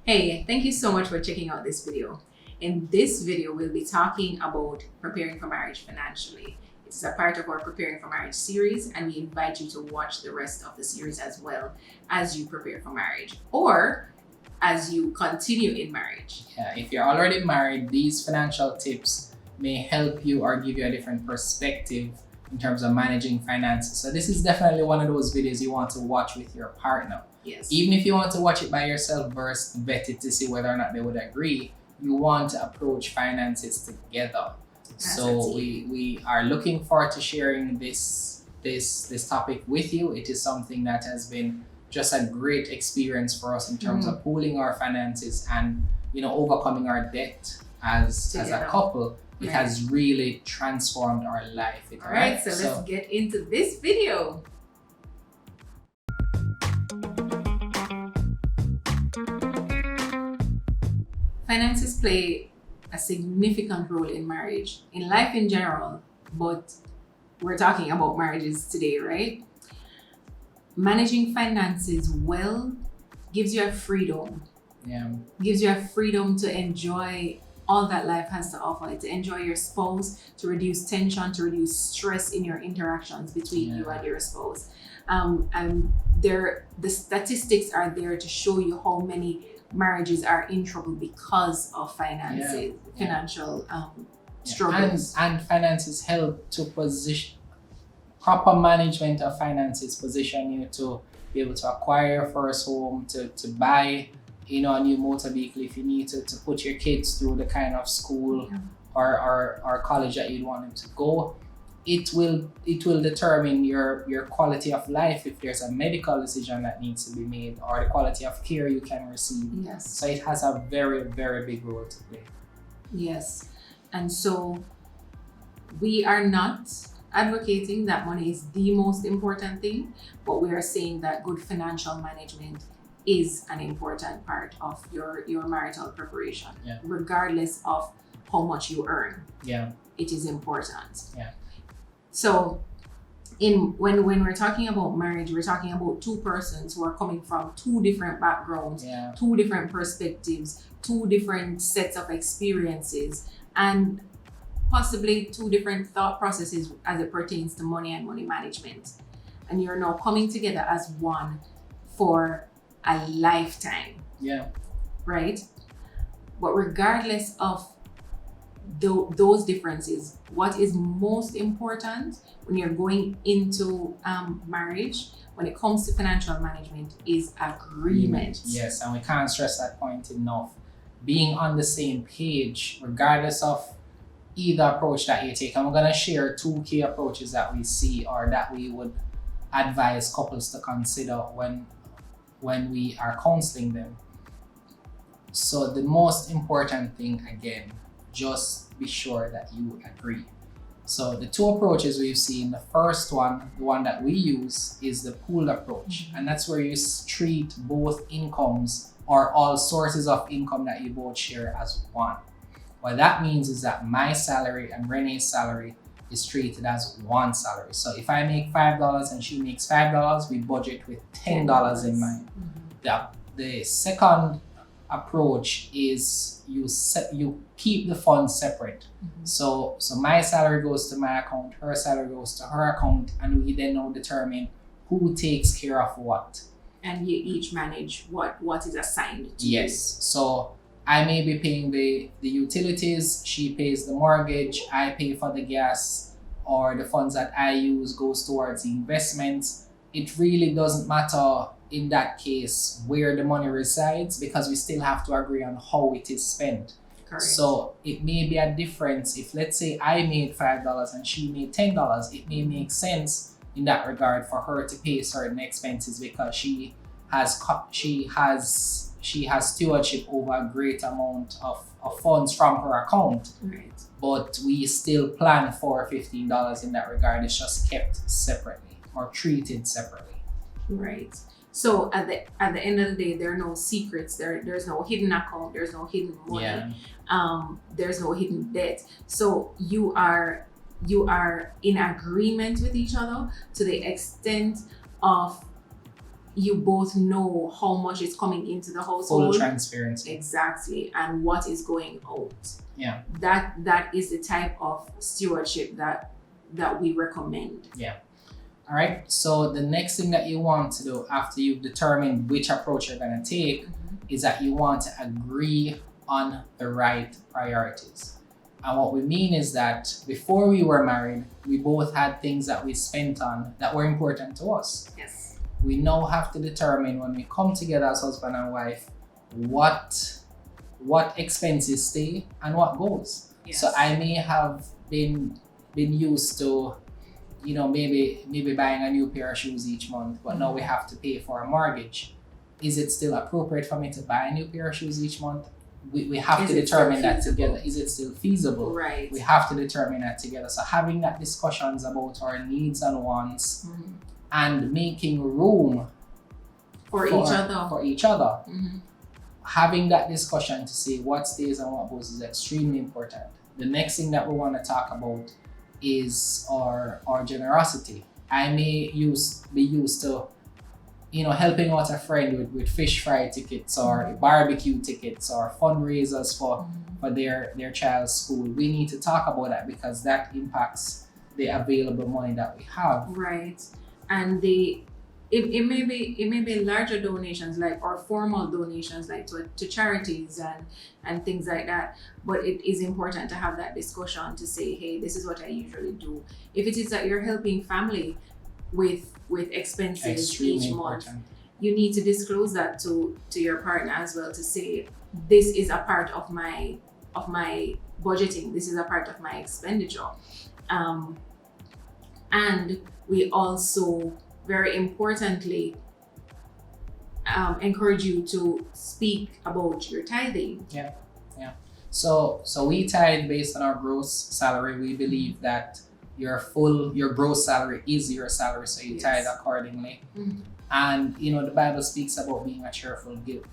Hey, thank you so much for checking out this video. In this video, we'll be talking about preparing for marriage financially. It's a part of our Preparing for Marriage series, and we invite you to watch the rest of the series as well as you prepare for marriage or as you continue in marriage. Yeah, if you're already married, these financial tips may help you or give you a different perspective in terms of managing finances. So this is definitely one of those videos you want to watch with your partner. Yes. Even if you want to watch it by yourself, first vet it to see whether or not they would agree. You want to approach finances together. So we are looking forward to sharing this topic with you. It is something that has been just a great experience for us in terms of pooling our finances and overcoming our debt as a couple. It has really transformed our life. All right, so let's get into this video. Finances play a significant role in marriage, in life in general, but we're talking about marriages today, right? Managing finances well gives you a freedom. Yeah. Gives you a freedom to enjoy all that life has to offer, to enjoy your spouse, to reduce tension, to reduce stress in your interactions between you and your spouse. And the statistics are there to show you how many marriages are in trouble because of finances, financial struggles. And finances help to position, proper management of finances position you to be able to acquire your first home, to buy a new motor vehicle if you need to put your kids through the kind of school or college that you'd want them to go. It will determine your quality of life if there's a medical decision that needs to be made or the quality of care you can receive. Yes. So it has a very, very big role to play. Yes. And so we are not advocating that money is the most important thing, but we are saying that good financial management is an important part of your marital preparation, regardless of how much you earn. Yeah. It is important. Yeah. So when we're talking about marriage, we're talking about two persons who are coming from two different backgrounds, two different perspectives, two different sets of experiences, and possibly two different thought processes as it pertains to money and money management. And you're now coming together as one for a lifetime. Yeah. Right? But regardless of those differences, what is most important when you're going into marriage when it comes to financial management is agreement. Yes, and we can't stress that point enough. Being on the same page, regardless of either approach that you take. And we're going to share two key approaches that we see or that we would advise couples to consider when we are counseling them. So the most important thing, again, just be sure that you agree. So the two approaches we've seen, the first one, the one that we use, is the pooled approach. And that's where you treat both incomes or all sources of income that you both share as one. What that means is that my salary and Renee's salary is treated as one salary. So if I make $5 and she makes $5, we budget with $10 in mind. The second approach is you keep the funds separate. So my salary goes to my account, her salary goes to her account, and we then now determine who takes care of what. And you each manage what is assigned to you. Yes. So I may be paying the utilities, she pays the mortgage, I pay for the gas, or the funds that I use goes towards investments. It really doesn't matter in that case where the money resides because we still have to agree on how it is spent. Correct. So it may be a difference if, let's say, I made $5 and she made $10. It may make sense in that regard for her to pay certain expenses because she has stewardship over a great amount of funds from her account. Right. But we still plan for $15 in that regard. It's just kept separately or treated separately. Right. So at the end of the day, there are no secrets. There's no hidden account. There's no hidden money. There's no hidden debt. So you are in agreement with each other to the extent of you both know how much is coming into the Full household. transparency. Exactly, and what is going out. Yeah. That is the type of stewardship that we recommend. All right. So the next thing that you want to do after you've determined which approach you're going to take is that you want to agree on the right priorities. And what we mean is that before we were married, we both had things that we spent on that were important to us. Yes. We now have to determine when we come together as husband and wife what expenses stay and what goes. Yes. So I may have been used to, maybe buying a new pair of shoes each month, but now we have to pay for a mortgage. Is it still appropriate for me to buy a new pair of shoes each month? We have to determine that together. Is it still feasible? Right. We have to determine that together. So having that discussions about our needs and wants and making room for each other. Having that discussion to say what stays and what goes is extremely important. The next thing that we want to talk about is our generosity. I may be used to, helping out a friend with fish fry tickets or barbecue tickets or fundraisers for their child's school. We need to talk about that because that impacts the available money that we have. Right. And it may be larger donations or formal donations to charities and things like that, but it is important to have that discussion to say, hey, this is what I usually do. If it is that you're helping family with expenses Extremely each important. month, you need to disclose that to your partner as well, to say this is a part of my budgeting, this is a part of my expenditure. And we also, very importantly, encourage you to speak about your tithing. So we tithe based on our gross salary. We believe that your gross salary is your salary, so you tithe accordingly. And the Bible speaks about being a cheerful giver.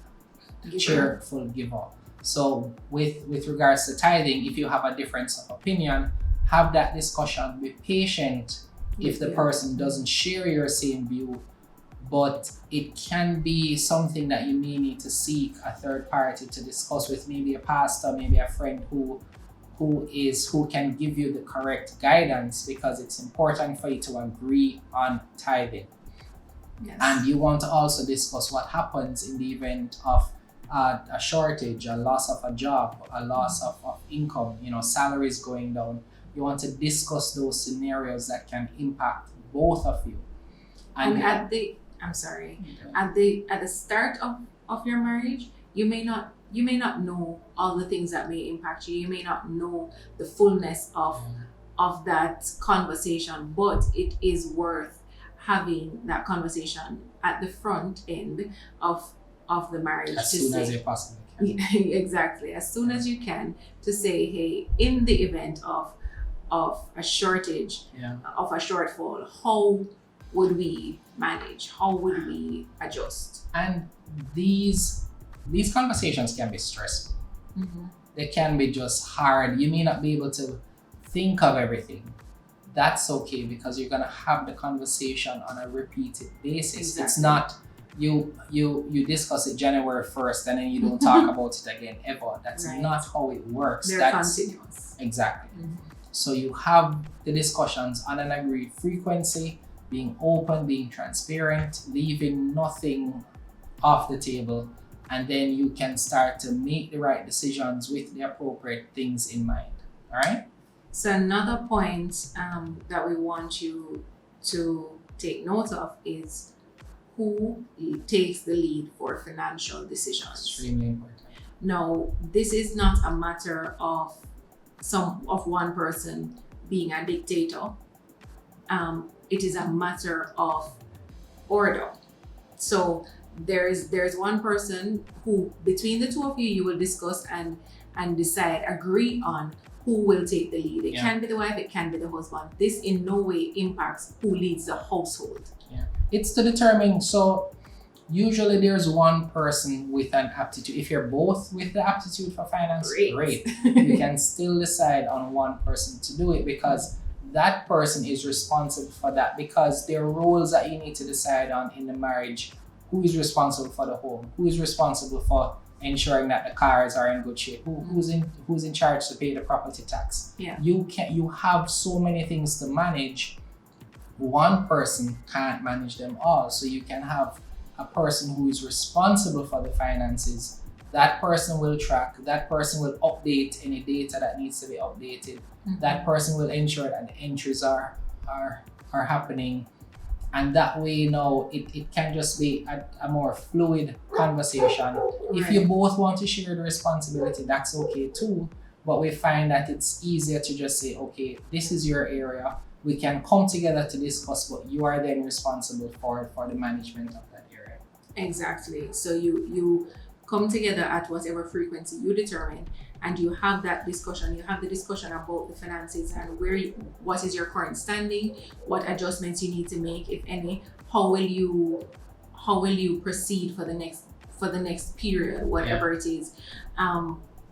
So with regards to tithing, if you have a difference of opinion, have that discussion. Be patient if the person doesn't share your same view, but it can be something that you may need to seek a third party to discuss with, maybe a pastor, maybe a friend who can give you the correct guidance, because it's important for you to agree on tithing. Yes. And you want to also discuss what happens in the event of a shortage, a loss of a job, a loss of income, salaries going down. You want to discuss those scenarios that can impact both of you. And at the start of your marriage, you may not know all the things that may impact you. You may not know the fullness of that conversation, but it is worth having that conversation at the front end of the marriage. As soon as you possibly can. Exactly, as soon as you can, to say, hey, in the event of a shortage, of a shortfall, how would we manage? How would we adjust? And these conversations can be stressful. They can be just hard. You may not be able to think of everything. That's okay, because you're gonna have the conversation on a repeated basis. Exactly. It's not you discuss it January 1st and then you don't talk about it again ever. That's not how it works. They're continuous. Exactly. So you have the discussions on an agreed frequency, being open, being transparent, leaving nothing off the table, and then you can start to make the right decisions with the appropriate things in mind. All right? So another point that we want you to take note of is who takes the lead for financial decisions. Extremely important. Now, this is not a matter of one person being a dictator. It is a matter of order. So there's one person who, between the two of you will discuss and decide, agree on who will take the lead. It can be the wife, it can be the husband. This in no way impacts who leads the household. It's to determine. So usually there's one person with an aptitude. If you're both with the aptitude for finance, great. You can still decide on one person to do it, because that person is responsible for that, because there are roles that you need to decide on in the marriage who is responsible for the home, who is responsible for ensuring that the cars are in good shape, who's in charge to pay the property tax. Yeah. You have so many things to manage. One person can't manage them all. So you can have a person who is responsible for the finances. That person will track, that person will update any data that needs to be updated. That person will ensure that the entries are happening. And that way now it can just be a more fluid conversation. Right. If you both want to share the responsibility, that's okay too. But we find that it's easier to just say, okay, this is your area. We can come together to discuss, but you are then responsible for the management of that area. Exactly. So you come together at whatever frequency you determine, and you have that discussion. You have the discussion about the finances and what is your current standing, what adjustments you need to make, if any. How will you proceed for the next period, whatever it is.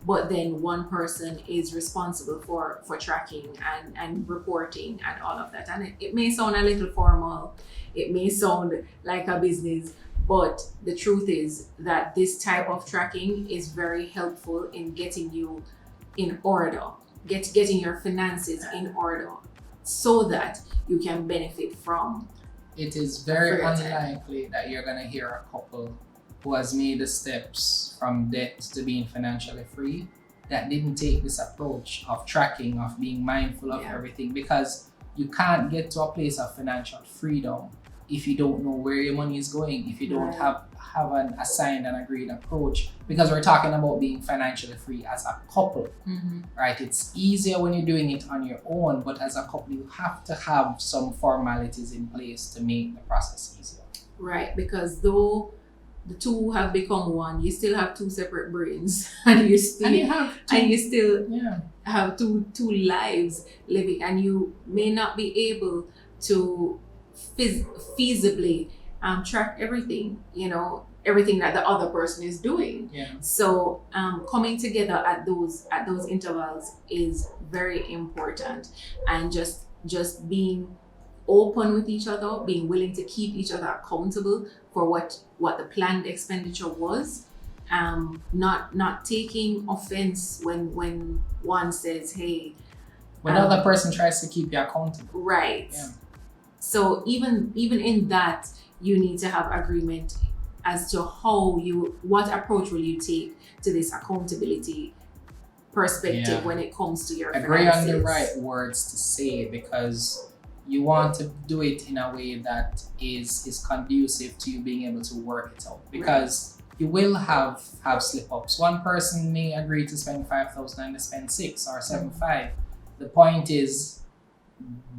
But then one person is responsible for tracking and reporting and all of that. And it may sound a little formal, it may sound like a business, but the truth is that this type of tracking is very helpful in getting you in order, getting your finances in order, so that you can benefit from. It is very unlikely that you're gonna hear a couple who has made the steps from debt to being financially free that didn't take this approach of tracking, of being mindful of everything, because you can't get to a place of financial freedom if you don't know where your money is going, if you don't have an assigned and agreed approach, because we're talking about being financially free as a couple, right? It's easier when you're doing it on your own, but as a couple, you have to have some formalities in place to make the process easier. Right, because though the two have become one, you still have two separate brains, and you still have two lives living, and you may not be able to feasibly track everything, everything that the other person is doing. So coming together at those intervals is very important, and just being open with each other, being willing to keep each other accountable for what the planned expenditure was, not taking offense when one says, hey, when the other person tries to keep you accountable. Right. So even in that, you need to have agreement as to what approach will you take to this accountability perspective when it comes to your agree finances. On the right words to say, because you want to do it in a way that is conducive to you being able to work it out, because you will have slip-ups. One person may agree to spend 5,000 and they spend 6 or 7,500. The point is,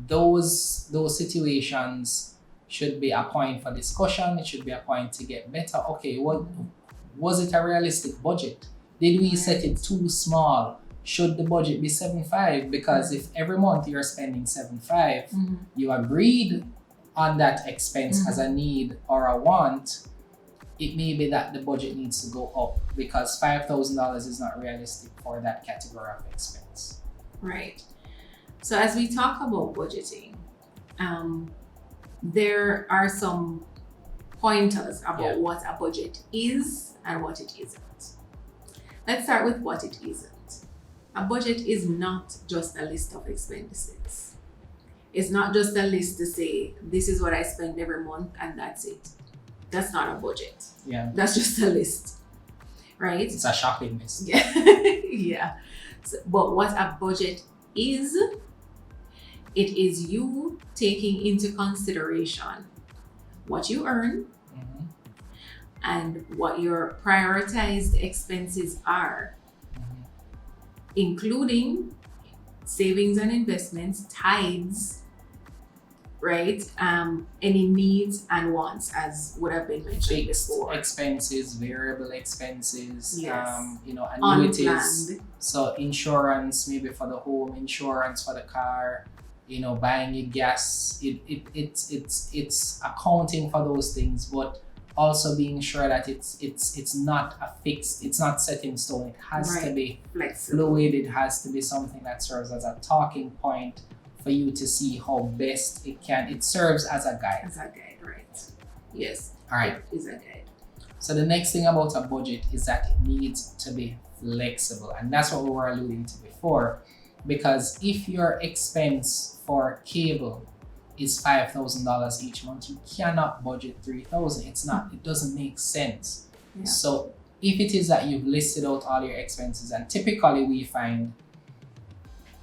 those situations should be a point for discussion. It should be a point to get better. Okay, was it a realistic budget? Did we set it too small? Should the budget be 7,500? Because if every month you're spending 7,500, you agreed on that expense as a need or a want, it may be that the budget needs to go up, because $5,000 is not realistic for that category of expense. Right. So as we talk about budgeting, there are some pointers about what a budget is and what it isn't. Let's start with what it isn't. A budget is not just a list of expenses. It's not just a list to say, this is what I spend every month and that's it. That's not a budget. Yeah. That's just a list, right? It's a shopping list. Yeah. So, but what a budget is, it is you taking into consideration what you earn and what your prioritized expenses are, including savings and investments, tithes, right? Any needs and wants, as would have been mentioned before. Expenses, variable expenses, Yes. Annuities. Unplanned. So insurance, maybe for the home, insurance for the car, buying your gas. It's accounting for those things, but also being sure that it's not a fixed, it's not set in stone. It has to be flexible. fluid. It has to be something that serves as a talking point for you to see how best it serves as a guide. As a guide, right? Yes. All right. is a guide. So the next thing about a budget is that it needs to be flexible, and that's what we were alluding to before. Because if your expense for cable is $5,000 each month, you cannot budget $3,000. It's not. It doesn't make sense. Yeah. So if it is that you've listed out all your expenses, and typically we find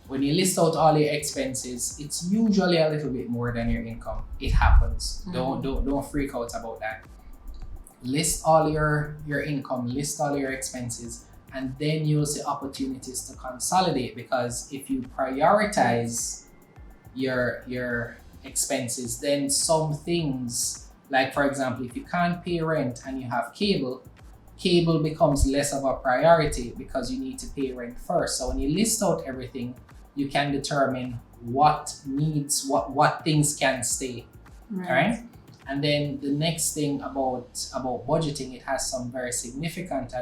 when you list out all your expenses, it's usually a little bit more than your income. It happens. Don't freak out about that. List all your income, list all your expenses, and then you'll see opportunities to consolidate, because if you prioritize your expenses, then some things, like for example, if you can't pay rent and you have cable becomes less of a priority because you need to pay rent first. So when you list out everything, you can determine what things can stay. Right? And then the next thing about budgeting, it has some very significant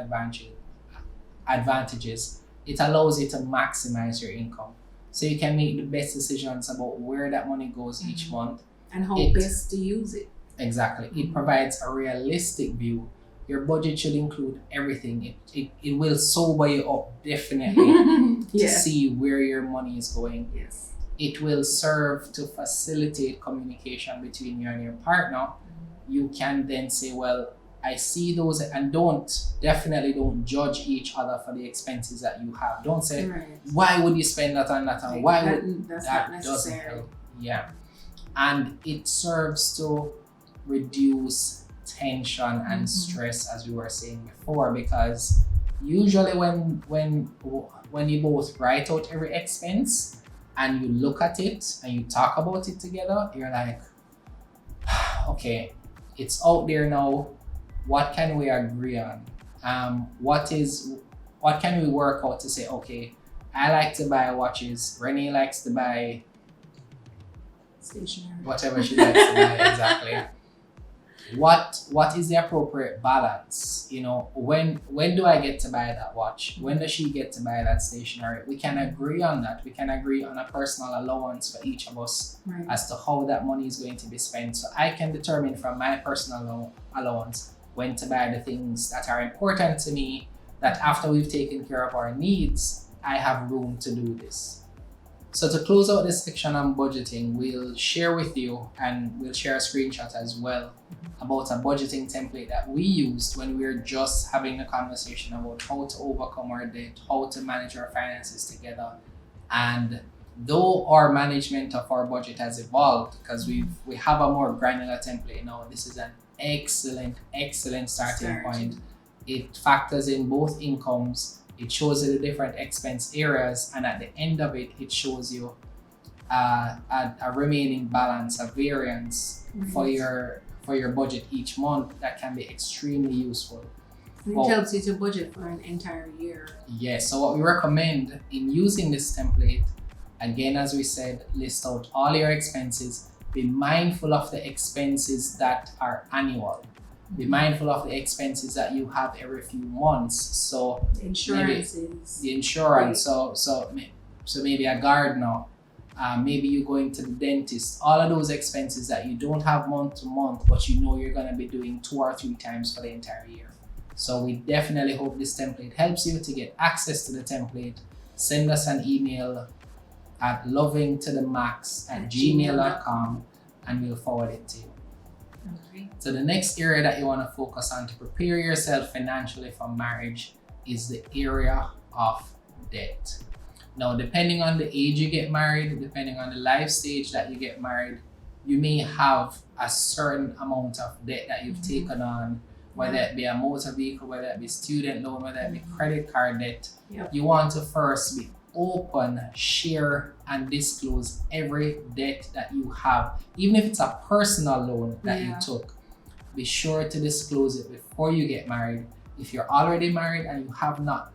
advantages. It allows you to maximize your income. So you can make the best decisions about where that money goes each month. And how best to use it. Exactly. It provides a realistic view. Your budget should include everything. It will sober you up definitely to see where your money is going. Yes. It will serve to facilitate communication between you and your partner. You can then say, well, I see those, and definitely don't judge each other for the expenses that you have. Don't say, why would you spend that on that, and that's not necessary. Doesn't help. Yeah. And it serves to reduce tension and stress, as we were saying before, because usually when you both write out every expense and you look at it and you talk about it together, you're like, okay, it's out there now. What can we agree on? What can we work out to say, okay, I like to buy watches, Renee likes to buy stationery, whatever she likes to buy. Exactly. What is the appropriate balance? You know, when do I get to buy that watch? When does she get to buy that stationery? We can agree on that. We can agree on a personal allowance for each of us as to how that money is going to be spent. So I can determine from my personal allowance when to buy the things that are important to me, that after we've taken care of our needs, I have room to do this. So to close out this section on budgeting, we'll share with you, and we'll share a screenshot as well, about a budgeting template that we used when we were just having a conversation about how to overcome our debt, how to manage our finances together. And though our management of our budget has evolved, because we have a more granular template now, this is an excellent starting point. It factors in both incomes. It shows you the different expense areas, and at the end of it, it shows you a remaining balance, a variance for your budget each month that can be extremely useful. It helps you to budget for an entire year. Yes. So what we recommend in using this template, again, as we said, list out all your expenses. Be mindful of the expenses that are annual. Be mindful of the expenses that you have every few months. So the insurances. The insurance. So maybe a gardener. Maybe you're going to the dentist. All of those expenses that you don't have month to month, but you know you're going to be doing 2 or 3 times for the entire year. So we definitely hope this template helps you. To get access to the template, send us an email at lovingtothemax@gmail.com, and we'll forward it to you. Okay. So the next area that you want to focus on to prepare yourself financially for marriage is the area of debt. Now, depending on the age you get married, depending on the life stage that you get married, you may have a certain amount of debt that you've taken on, whether it be a motor vehicle, whether it be student loan, whether it be credit card debt. You want to first be open, share, and disclose every debt that you have. Even if it's a personal loan that you took, be sure to disclose it before you get married. If you're already married and you have not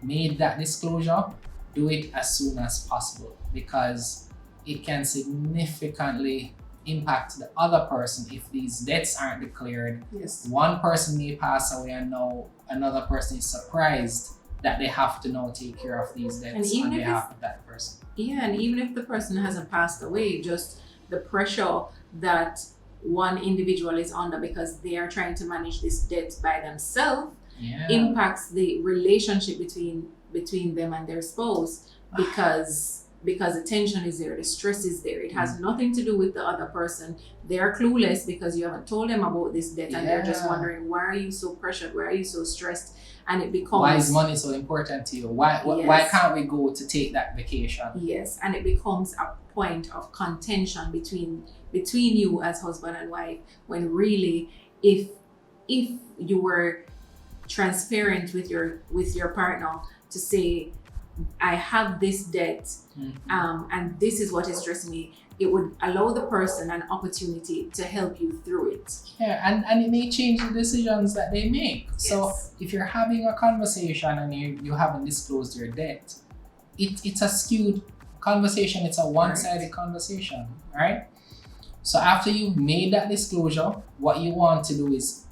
made that disclosure, do it as soon as possible, because it can significantly impact the other person if these debts aren't declared. One person may pass away, and now another person is surprised that they have to now take care of these debts on behalf of that person. And even if the person hasn't passed away, just the pressure that one individual is under because they are trying to manage this debt by themselves Yeah. impacts the relationship between them and their spouse, because the tension is there, the stress is there. It has nothing to do with the other person. They're clueless because you haven't told them about this debt, and they're just wondering, why are you so pressured? Why are you so stressed? And it becomes, why is money so important to you? Why can't we go to take that vacation? Yes, and it becomes a point of contention between you as husband and wife, when really, if you were transparent with your partner to say, I have this debt, and this is what is stressing me, it would allow the person an opportunity to help you through it. Yeah, and it may change the decisions that they make. Yes. So if you're having a conversation and you haven't disclosed your debt, it's a skewed conversation. It's a one-sided conversation, right? So after you've made that disclosure, what you want to do is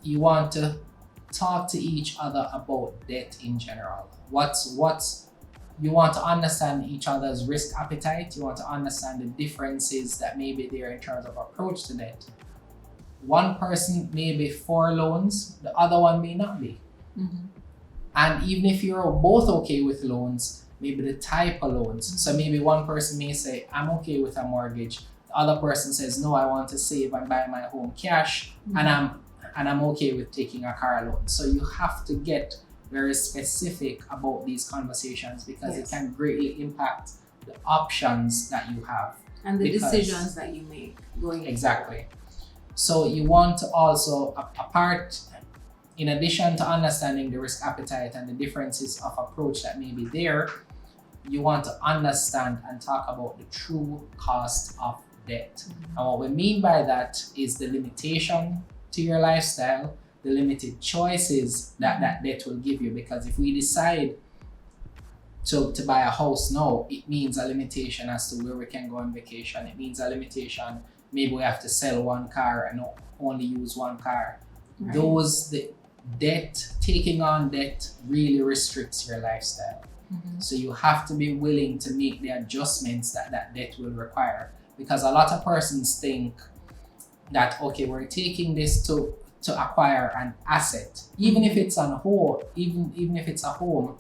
you want to talk to each other about debt in general. What's you want to understand each other's risk appetite. You want to understand the differences that may be there in terms of approach to debt. One person may be for loans, the other one may not be. And even if you're both okay with loans, maybe the type of loans. So maybe one person may say, I'm okay with a mortgage. The other person says, no, I want to save and buy my home cash, and I'm okay with taking a car loan. So you have to get very specific about these conversations, because it can greatly impact the options that you have and the decisions that you make going exactly. So you want to also, in addition to understanding the risk appetite and the differences of approach that may be there, you want to understand and talk about the true cost of debt. And what we mean by that is the limitation to your lifestyle, the limited choices that debt will give you. Because if we decide to buy a house now, it means a limitation as to where we can go on vacation. It means a limitation, maybe we have to sell one car and only use one car. The taking on debt really restricts your lifestyle. So you have to be willing to make the adjustments that debt will require. Because a lot of persons think that, okay, we're taking this to acquire an asset, even if it's a home, even if it's a home,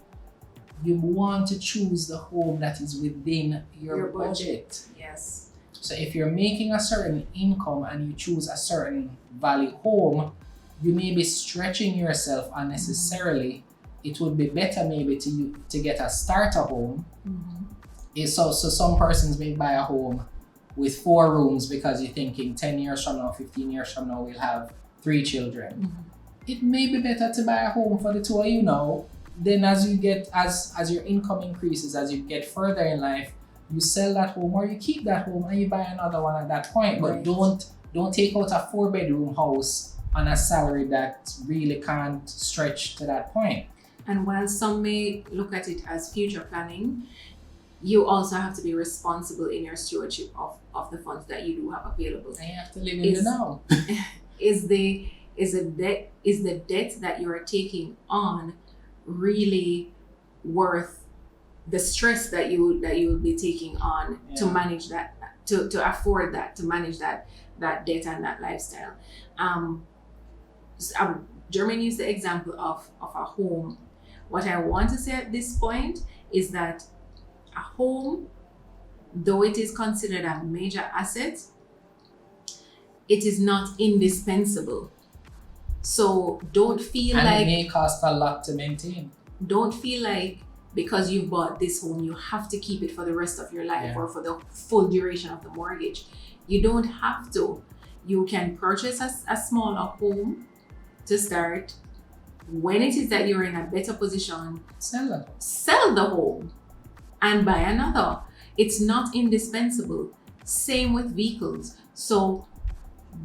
you want to choose the home that is within your budget. Yes. So if you're making a certain income and you choose a certain value home, you may be stretching yourself unnecessarily. It would be better maybe to get a starter home. So some persons may buy a home with 4 rooms because you're thinking 10 years from now, 15 years from now, we'll have 3 children. It may be better to buy a home for the 2 of you now. Then as your income increases, as you get further in life, you sell that home or you keep that home and you buy another one at that point. But don't take out a 4-bedroom house on a salary that really can't stretch to that point. And while some may look at it as future planning, you also have to be responsible in your stewardship of the funds that you do have available. And you have to live in the now. Is the debt that you are taking on really worth the stress that you would be taking on to manage that, to afford that, to manage that debt and that lifestyle? Jermaine used the example of a home. What I want to say at this point is that a home, though it is considered a major asset, it is not indispensable. So don't feel it may cost a lot to maintain. Don't feel like because you've bought this home, you have to keep it for the rest of your life or for the full duration of the mortgage. You don't have to. You can purchase a smaller home to start. When it is that you're in a better position, sell the home and buy another. It's not indispensable. Same with vehicles. So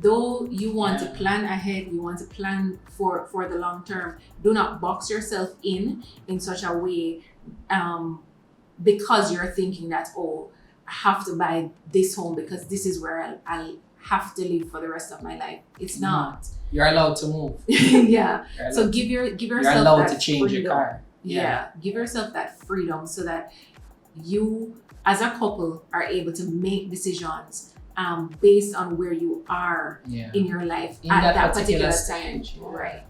though you want to plan ahead, you want to plan for the long term, do not box yourself in such a way because you're thinking that, oh, I have to buy this home because this is where I'll have to live for the rest of my life. It's not. You're allowed to move. So give yourself you're allowed that to change freedom. your car. Give yourself that freedom so that you as a couple are able to make decisions based on where you are in your life in at that particular time. stage. Right.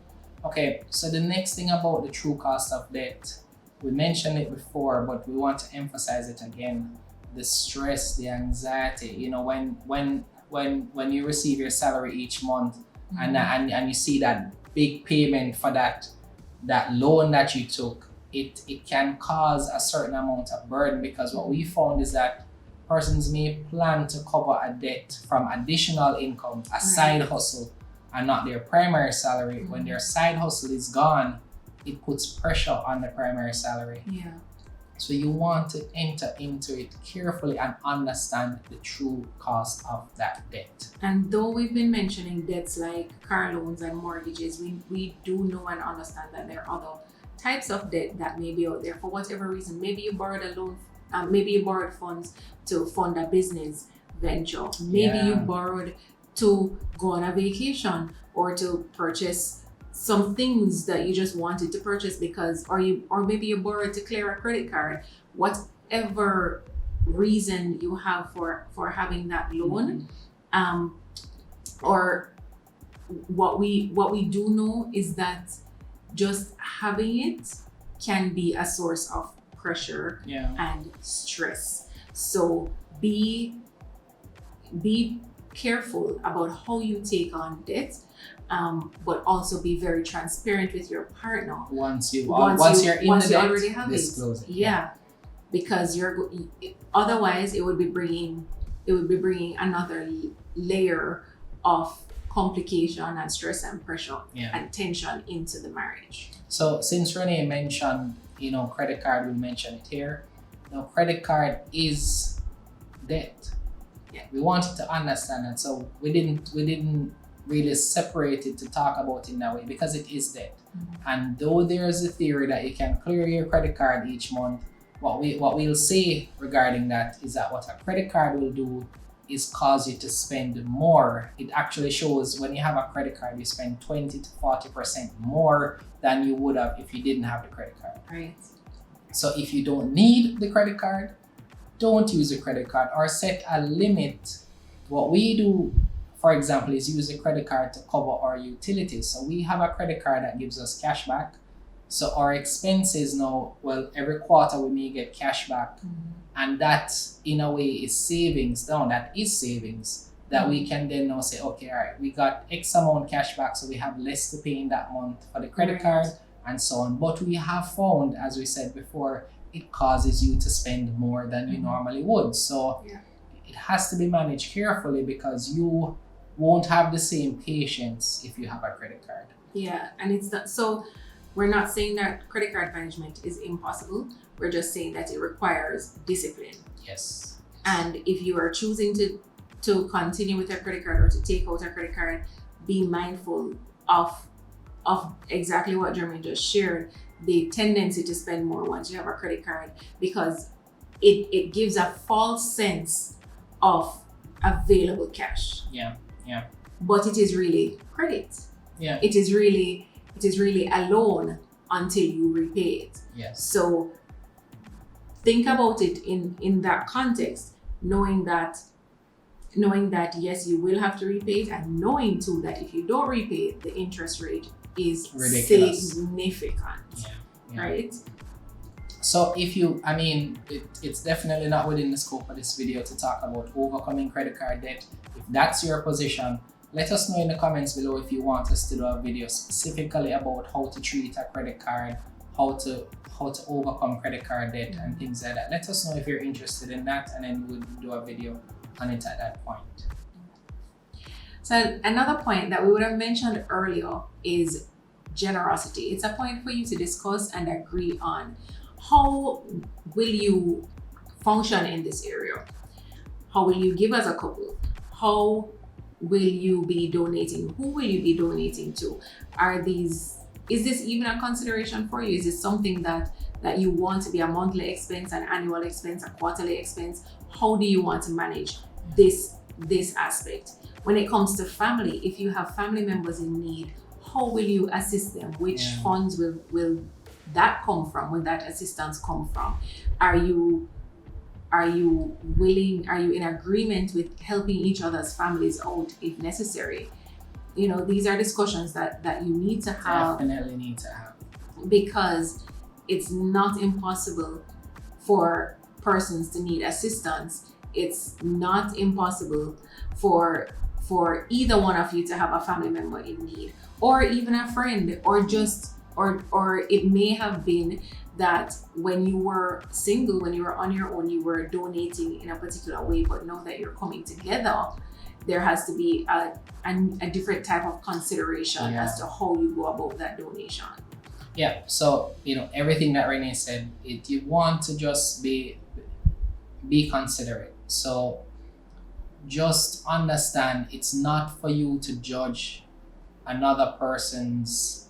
Okay, so the next thing about the true cost of debt, we mentioned it before, but we want to emphasize it again. The stress, the anxiety, you know, when you receive your salary each month, and you see that big payment for that loan that you took, it can cause a certain amount of burden, because what we found is that persons may plan to cover a debt from additional income, a side hustle, and not their primary salary. When their side hustle is gone, it puts pressure on the primary salary. Yeah. So you want to enter into it carefully and understand the true cost of that debt. And though we've been mentioning debts like car loans and mortgages, we do know and understand that there are other types of debt that may be out there for whatever reason. Maybe you borrowed a loan, maybe you borrowed funds to fund a business venture. Maybe you borrowed to go on a vacation or to purchase some things that you just wanted to purchase because, or maybe you borrowed to clear a credit card. Whatever reason you have for having that loan, or what we do know is that just having it can be a source of pressure and stress. So be careful about how you take on debt, but also be very transparent with your partner. Once you're in the debt, already have disclose it. Yeah, because otherwise it would be bringing another layer of complication and stress and pressure and tension into the marriage. So since Renee mentioned, credit card, we mentioned it here. Credit card is debt. Yeah. We wanted to understand it, so we didn't really separate it to talk about it in that way, because it is debt. And though there's a theory that you can clear your credit card each month, what we'll say regarding that is that what a credit card will do is cause you to spend more. It actually shows when you have a credit card, you spend 20 to 40% more than you would have if you didn't have the credit card. Right. So if you don't need the credit card, don't use a credit card, or set a limit. What we do, for example, is use a credit card to cover our utilities. So we have a credit card that gives us cash back. So our expenses now, every quarter we may get cash back. And that in a way is savings. That is savings that we can then now say, okay, all right, we got X amount cash back, so we have less to pay in that month for the credit card and so on. But we have found, as we said before, it causes you to spend more than you normally would. So it has to be managed carefully, because you won't have the same patience if you have a credit card. Yeah, and it's not, so we're not saying that credit card management is impossible. We're just saying that it requires discipline. Yes. And if you are choosing to continue with a credit card or to take out a credit card, be mindful of exactly what Jeremy just shared, the tendency to spend more once you have a credit card, because it gives a false sense of available cash. Yeah. But it is really credit. Yeah. It is really a loan until you repay it. Yes. So think about it in that context, knowing that yes, you will have to repay it, and knowing too that if you don't repay it, the interest rate is ridiculous. Significant. Yeah. Right? So it's definitely not within the scope of this video to talk about overcoming credit card debt. If that's your position, let us know in the comments below if you want us to do a video specifically about how to treat a credit card, how to overcome credit card debt and things like that. Let us know if you're interested in that, and then we'll do a video on it at that point. So another point that we would have mentioned earlier is generosity. It's a point for you to discuss and agree on. How will you function in this area? How will you give as a couple? How will you be donating? Who will you be donating to? Is this even a consideration for you? Is this something that you want to be a monthly expense, an annual expense, a quarterly expense? How do you want to manage this aspect? When it comes to family, if you have family members in need, how will you assist them? Which funds will that come from? Will that assistance come from? Are you Are you willing, are you in agreement with helping each other's families out if necessary? You know, these are discussions that you need to have. Definitely need to have. Because it's not impossible for persons to need assistance. It's not impossible for either one of you to have a family member in need, or even a friend, or just or it may have been that when you were single, when you were on your own, you were donating in a particular way, but now that you're coming together, there has to be a different type of consideration as to how you go about that donation. Yeah, so everything that Renee said, you want to just be considerate. So just understand it's not for you to judge another person's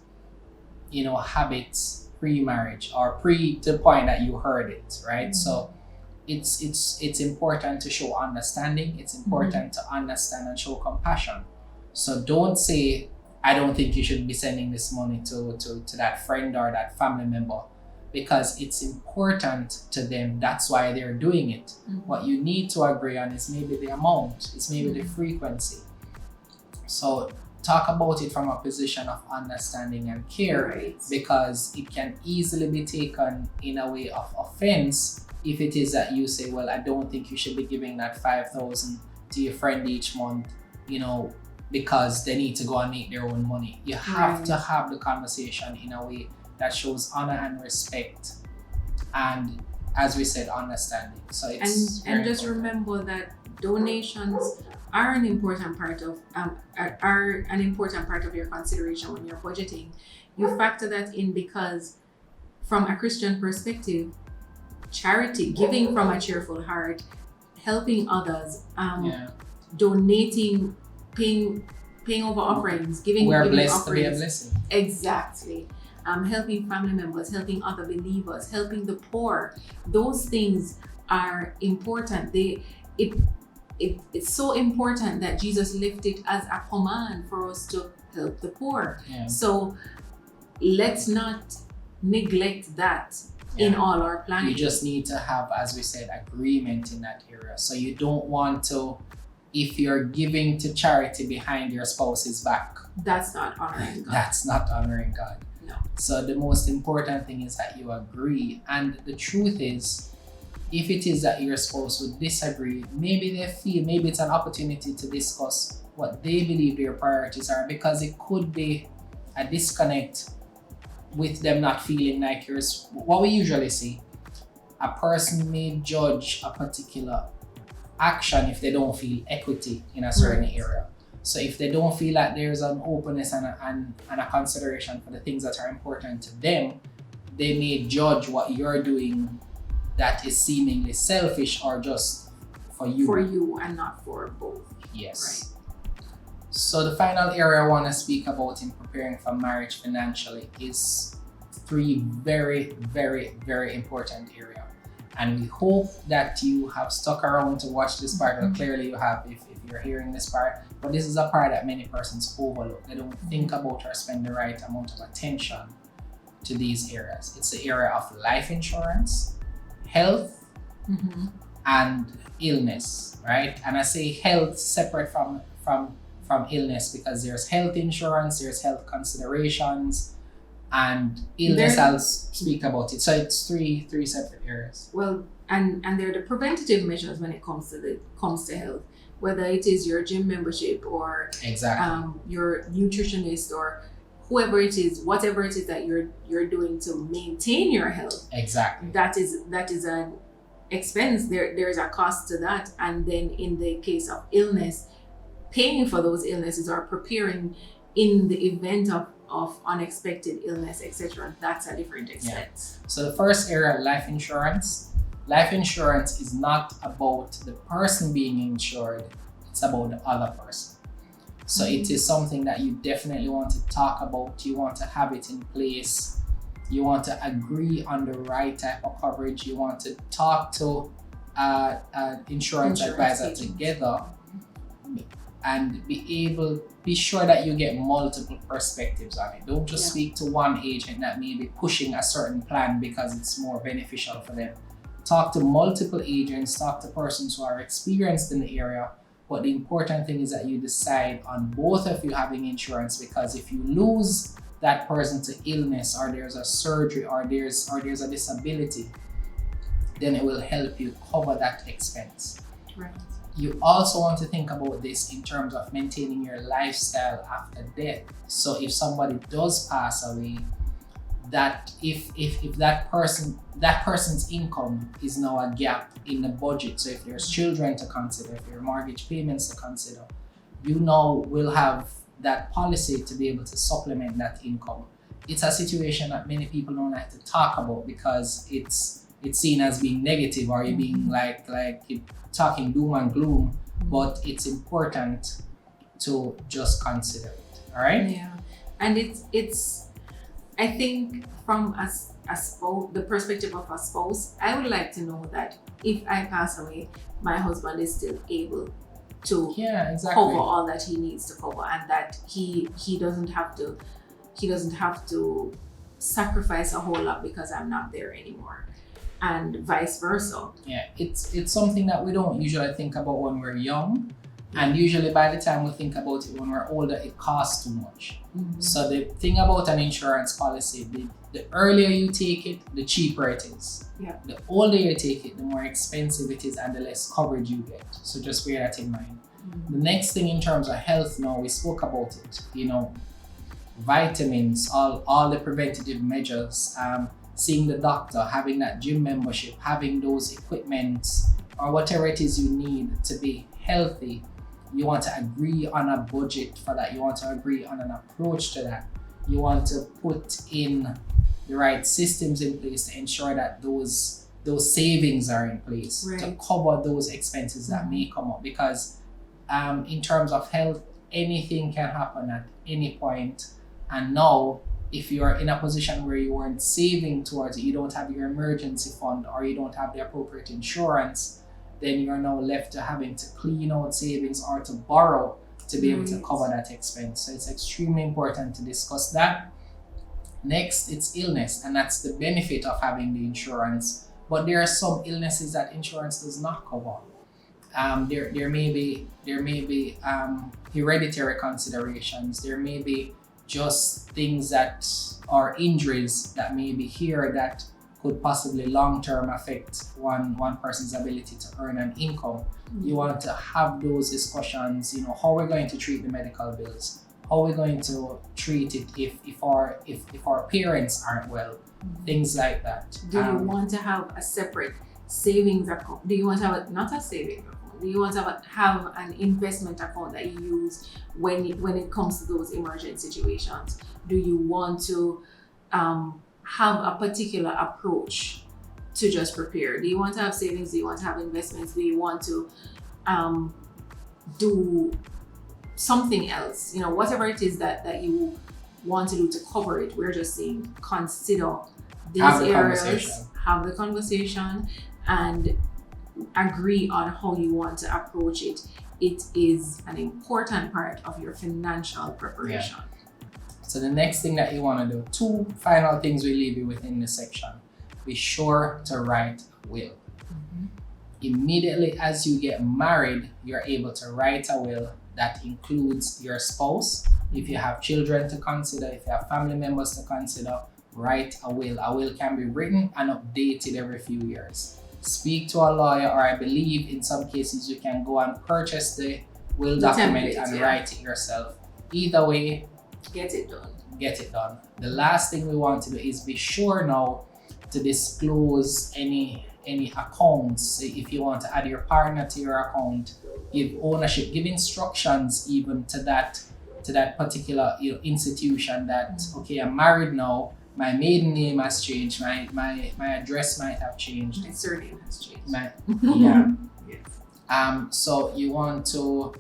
habits pre-marriage or pre to the point that you heard it, right? So it's important to show understanding. It's important to understand and show compassion. So don't say, I don't think you should be sending this money to that friend or that family member, because it's important to them. That's why they're doing it. What you need to agree on is maybe the amount, it's maybe the frequency. So talk about it from a position of understanding and care, because it can easily be taken in a way of offense if it is that you say, well, I don't think you should be giving that 5,000 to your friend each month, because they need to go and make their own money. You have to have the conversation in a way that shows honor and respect, and as we said, understanding. So it's and just remember that donations are an important part of your consideration when you're budgeting. You factor that in because from a Christian perspective, charity, giving from a cheerful heart, helping others, donating, paying over offerings, giving blessed offerings. To be a blessing. Exactly. Helping family members, helping other believers, helping the poor. Those things are important. It's so important that Jesus left it as a command for us to help the poor. So let's not neglect that in all our planning. You just need to have, as we said, agreement in that area. So you don't want to, if you're giving to charity behind your spouse's back, that's not honoring God. That's not honoring God. No. So the most important thing is that you agree. And the truth is, if it is that your spouse would disagree, maybe it's an opportunity to discuss what they believe their priorities are, because it could be a disconnect with them not feeling like yours. What we usually see, a person may judge a particular action if they don't feel equity in a certain area. So if they don't feel like there's an openness and a consideration for the things that are important to them, they may judge what you're doing that is seemingly selfish or just for you. For you and not for both. Yes. Right. So the final area I want to speak about in preparing for marriage financially is 3 very, very, very important areas. And we hope that you have stuck around to watch this part. Well, clearly you have if you're hearing this part. But this is a part that many persons overlook. They don't think about or spend the right amount of attention to these areas. It's the area of life insurance, health, and illness, right? And I say health separate from illness, because there's health insurance, there's health considerations, and illness. I'll speak about it. So it's three separate areas. Well, and there are the preventative measures when it comes to health, whether it is your gym membership or your nutritionist or whoever it is, whatever it is that you're doing to maintain your health. Exactly. That is an expense. There is a cost to that. And then in the case of illness, paying for those illnesses or preparing in the event of unexpected illness, etc. That's a different expense. Yeah. So the first area, life insurance. Life insurance is not about the person being insured, it's about the other person. So it is something that you definitely want to talk about. You want to have it in place. You want to agree on the right type of coverage. You want to talk to an insurance advisor together and be sure that you get multiple perspectives on it. Don't just speak to one agent that may be pushing a certain plan because it's more beneficial for them. talk to multiple agents, talk to persons who are experienced in the area. But the important thing is that you decide on both of you having insurance, because if you lose that person to illness, or there's a surgery, or there's a disability, then it will help you cover that expense. Right. You also want to think about this in terms of maintaining your lifestyle after death. So if somebody does pass away, that if that person's income is now a gap in the budget, so if there's children to consider, if there are mortgage payments to consider, you now will have that policy to be able to supplement that income. It's a situation that many people don't like to talk about because it's seen as being negative, or you being like you talking doom and gloom, but it's important to just consider it. All right? Yeah. And it's I think from a spouse, the perspective of a spouse, I would like to know that if I pass away, my husband is still able to cover all that he needs to cover, and that he doesn't have to sacrifice a whole lot because I'm not there anymore, and vice versa. Yeah, it's something that we don't usually think about when we're young. And usually by the time we think about it when we're older, it costs too much. Mm-hmm. So the thing about an insurance policy, the earlier you take it, the cheaper it is. Yeah. The older you take it, the more expensive it is and the less coverage you get. So just bear that in mind. Mm-hmm. The next thing in terms of health, now we spoke about it, vitamins, all the preventative measures, seeing the doctor, having that gym membership, having those equipments, or whatever it is you need to be healthy. You want to agree on a budget for that. You want to agree on an approach to that. You want to put in the right systems in place to ensure that those savings are in place to cover those expenses that may come up. Because in terms of health, anything can happen at any point. And now, if you're in a position where you weren't saving towards it, you don't have your emergency fund, or you don't have the appropriate insurance, then you're now left to having to clean out savings or to borrow to be able to cover that expense. So it's extremely important to discuss that. Next, it's illness, and that's the benefit of having the insurance. But there are some illnesses that insurance does not cover. There may be hereditary considerations. There may be just things that are injuries that may be here that could possibly long-term affect one person's ability to earn an income. Mm-hmm. You want to have those discussions, how we're going to treat the medical bills, how we're going to treat it if our parents aren't well, things like that. Do you want to have a separate savings account? Do you want to have not a savings account? Do you want to have an investment account that you use when it comes to those emergent situations? Do you want to have a particular approach to just prepare? Do you want to have savings? Do you want to have investments? Do you want to do something else? Whatever it is that you want to do to cover it, we're just saying consider these areas, have the conversation, and agree on how you want to approach it. It is an important part of your financial preparation. Yeah. So the next thing that you want to do, 2 final things we leave you within this section. Be sure to write a will. Mm-hmm. Immediately as you get married, you're able to write a will that includes your spouse. If you have children to consider, if you have family members to consider, write a will. A will can be written and updated every few years. Speak to a lawyer, or I believe in some cases you can go and purchase the will document and write it yourself. Either way, get it done. The last thing we want to do is be sure now to disclose any accounts. If you want to add your partner to your account, give ownership, give instructions even to that particular institution that, okay, I'm married now, my maiden name has changed, my address might have changed, my surname has changed. Yes. So you want to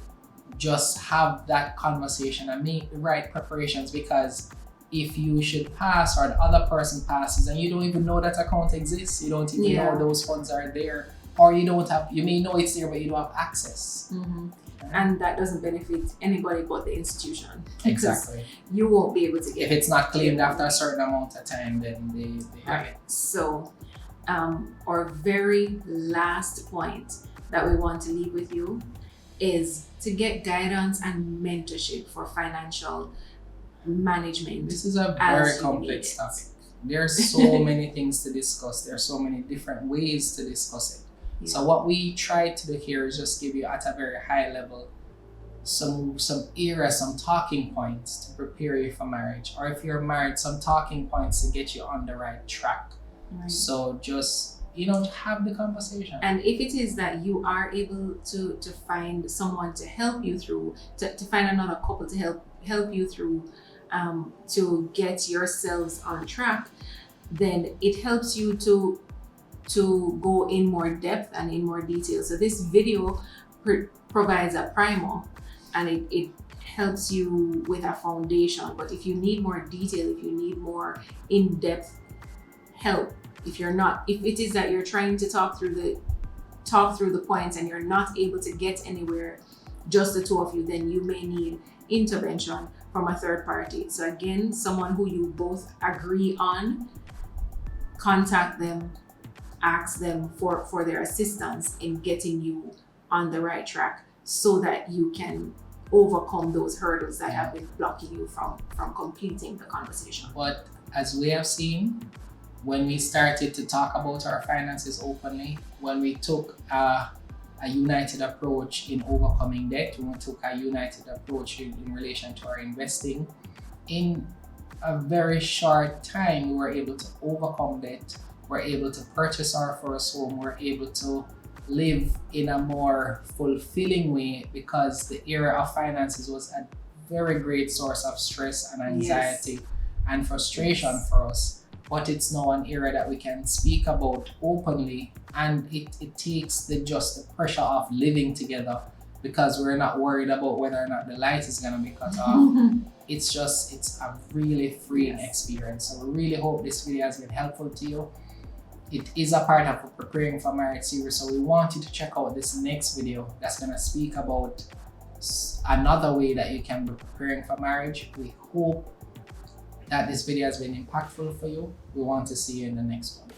just have that conversation and make the right preparations, because if you should pass or the other person passes and you don't even know that account exists, you don't even know those funds are there, or you may know it's there but you don't have access. Mm-hmm. And that doesn't benefit anybody but the institution. Exactly. You won't be able to get if it's not claimed after a certain amount of time, then they have it. So our very last point that we want to leave with you is to get guidance and mentorship for financial management. This is a very complex topic. There are so many things to discuss. There are so many different ways to discuss it. Yeah. So what we try to do here is just give you at a very high level some areas, some talking points to prepare you for marriage, or if you're married, some talking points to get you on the right track. Right. So just have the conversation. And if it is that you are able to find someone to help you through, to find another couple to help you through, to get yourselves on track, then it helps you to go in more depth and in more detail. So this video provides a primer, and it helps you with a foundation. But if you need more detail, if you need more in-depth help, if it is that you're trying to talk through the points and you're not able to get anywhere, just the two of you, then you may need intervention from a third party. So again, someone who you both agree on, contact them, ask them for their assistance in getting you on the right track, so that you can overcome those hurdles that have been blocking you from completing the conversation. But as we have seen, when we started to talk about our finances openly, when we took a united approach in overcoming debt, when we took a united approach in relation to our investing, in a very short time we were able to overcome debt, we're able to purchase our first home, we're able to live in a more fulfilling way, because the era of finances was a very great source of stress and anxiety and frustration for us. But it's now an era that we can speak about openly, and it takes the pressure off living together, because we're not worried about whether or not the light is gonna be cut off. It's a really freeing experience. So we really hope this video has been helpful to you. It is a part of a Preparing for Marriage series, so we want you to check out this next video that's going to speak about another way that you can be preparing for marriage. We hope that this video has been impactful for you. We want to see you in the next one.